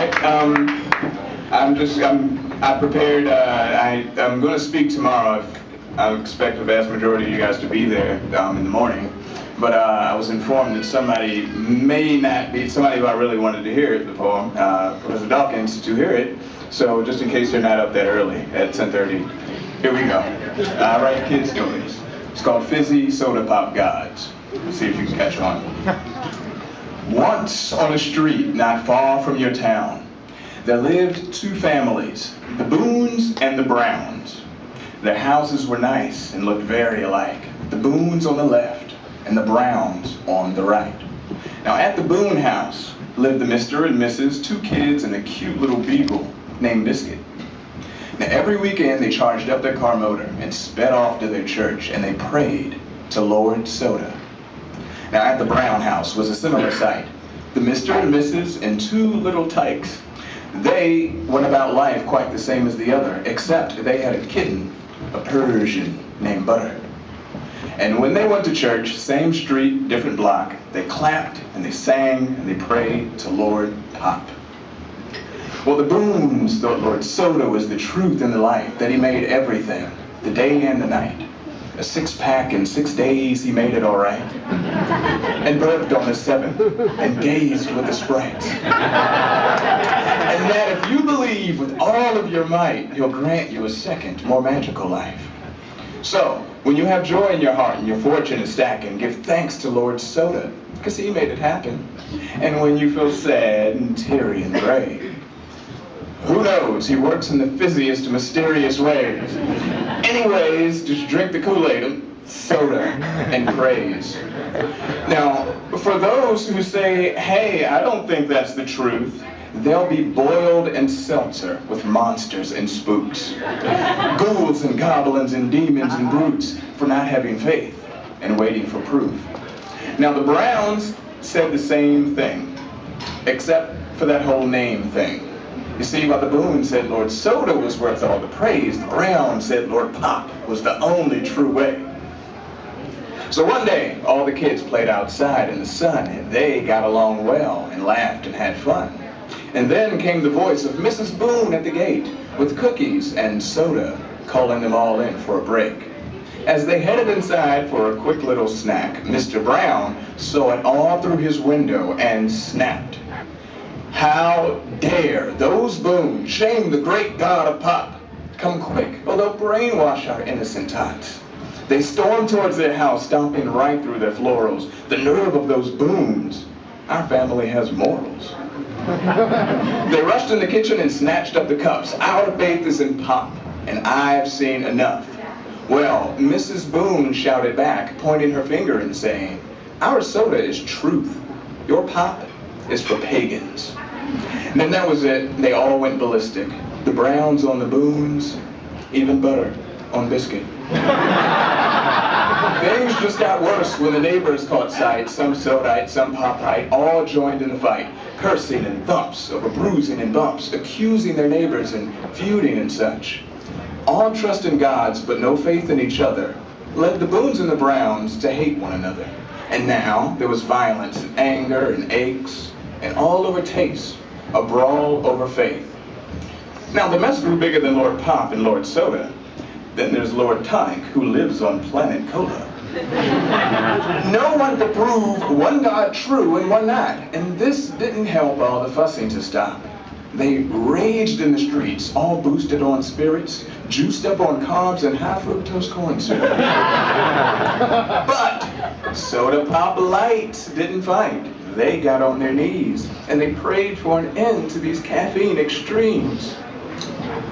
right. I prepared. I'm going to speak tomorrow. I expect the vast majority of you guys to be there in the morning. But I was informed that somebody may not be, somebody who I really wanted to hear the poem, Professor Dawkins, to hear it. So just in case you're not up that early at 10:30, here we go. All right, kids stories. It's called Fizzy Soda Pop Gods. Let's see if you can catch on. Once on a street not far from your town, there lived two families, the Boones and the Browns. Their houses were nice and looked very alike. The Boones on the left and the Browns on the right. Now at the Boone house lived the Mr. and Mrs., two kids and a cute little beagle named Biscuit. Now every weekend they charged up their car motor and sped off to their church, and they prayed to Lord Soda. Now at the Brown house was a similar sight. The Mr. and Mrs. and two little tykes. They went about life quite the same as the other, except they had a kitten, a Persian named Butter. And when they went to church, same street, different block, they clapped and they sang and they prayed to Lord Pop. Well, the Boones thought Lord Soda was the truth in the life, that he made everything, the day and the night. A six-pack in 6 days, he made it all right. And burped on the 7th, and gazed with the sprites. And that if you believe with all of your might, he'll grant you a second, more magical life. So, when you have joy in your heart and your fortune is stacking, give thanks to Lord Soda, because he made it happen. And when you feel sad and teary and gray, who knows, he works in the fizziest, mysterious ways. Anyways, just drink the Kool-Aid, soda, and praise. Now, for those who say, hey, I don't think that's the truth, they'll be boiled in seltzer with monsters and spooks, ghouls and goblins and demons and brutes for not having faith and waiting for proof. Now, the Browns said the same thing, except for that whole name thing. You see, while the Boone said Lord Soda was worth all the praise, the Brown said Lord Pop was the only true way. So one day, all the kids played outside in the sun, and they got along well and laughed and had fun. And then came the voice of Mrs. Boone at the gate with cookies and soda, calling them all in for a break. As they headed inside for a quick little snack, Mr. Brown saw it all through his window and snapped. How dare those Boone shame the great god of pop? Come quick, or they'll brainwash our innocent tots. They stormed towards their house, stomping right through their florals. The nerve of those Boones. Our family has morals. They rushed in the kitchen and snatched up the cups. Our faith is in pop, and I've seen enough. Well, Mrs. Boone shouted back, pointing her finger and saying, our soda is truth. Your pop is for pagans. And then that was it. They all went ballistic. The Browns on the Boones, even Butter on Biscuit. Things just got worse when the neighbors caught sight. Some sodite, some popite, all joined in the fight, cursing and thumps over bruising and bumps, accusing their neighbors and feuding and such. All trust in gods, but no faith in each other, led the Boones and the Browns to hate one another. And now there was violence and anger and aches, and all over taste, a brawl over faith. Now the mess grew bigger than Lord Pop and Lord Soda. Then there's Lord Tonic, who lives on planet Cola. No one to prove one God true and one not, and this didn't help all the fussing to stop. They raged in the streets, all boosted on spirits, juiced up on carbs and high fructose corn syrup. But Soda Pop Lights didn't fight. They got on their knees, and they prayed for an end to these caffeine extremes.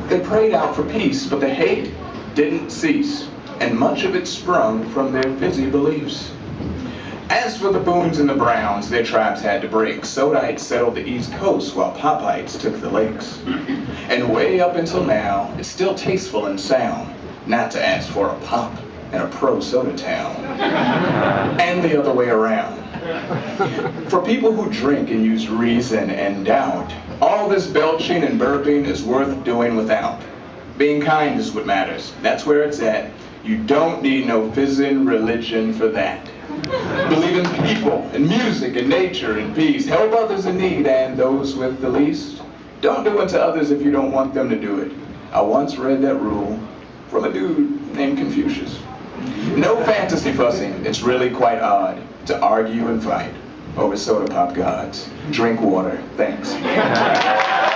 They prayed out for peace, but the hate didn't cease, and much of it sprung from their fizzy beliefs. As for the Boones and the Browns, their tribes had to break. Sodites settled the East Coast, while Popites took the lakes. And way up until now, it's still tasteful and sound, not to ask for a pop in a pro-soda town. And the other way around. For people who drink and use reason and doubt, all this belching and burping is worth doing without. Being kind is what matters. That's where it's at. You don't need no fizzing religion for that. Believe in people, and music, and nature, and peace. Help others in need, and those with the least. Don't do unto others if you don't want them to do it. I once read that rule from a dude named Confucius. No fantasy fussing. It's really quite odd to argue and fight over soda pop gods. Drink water. Thanks.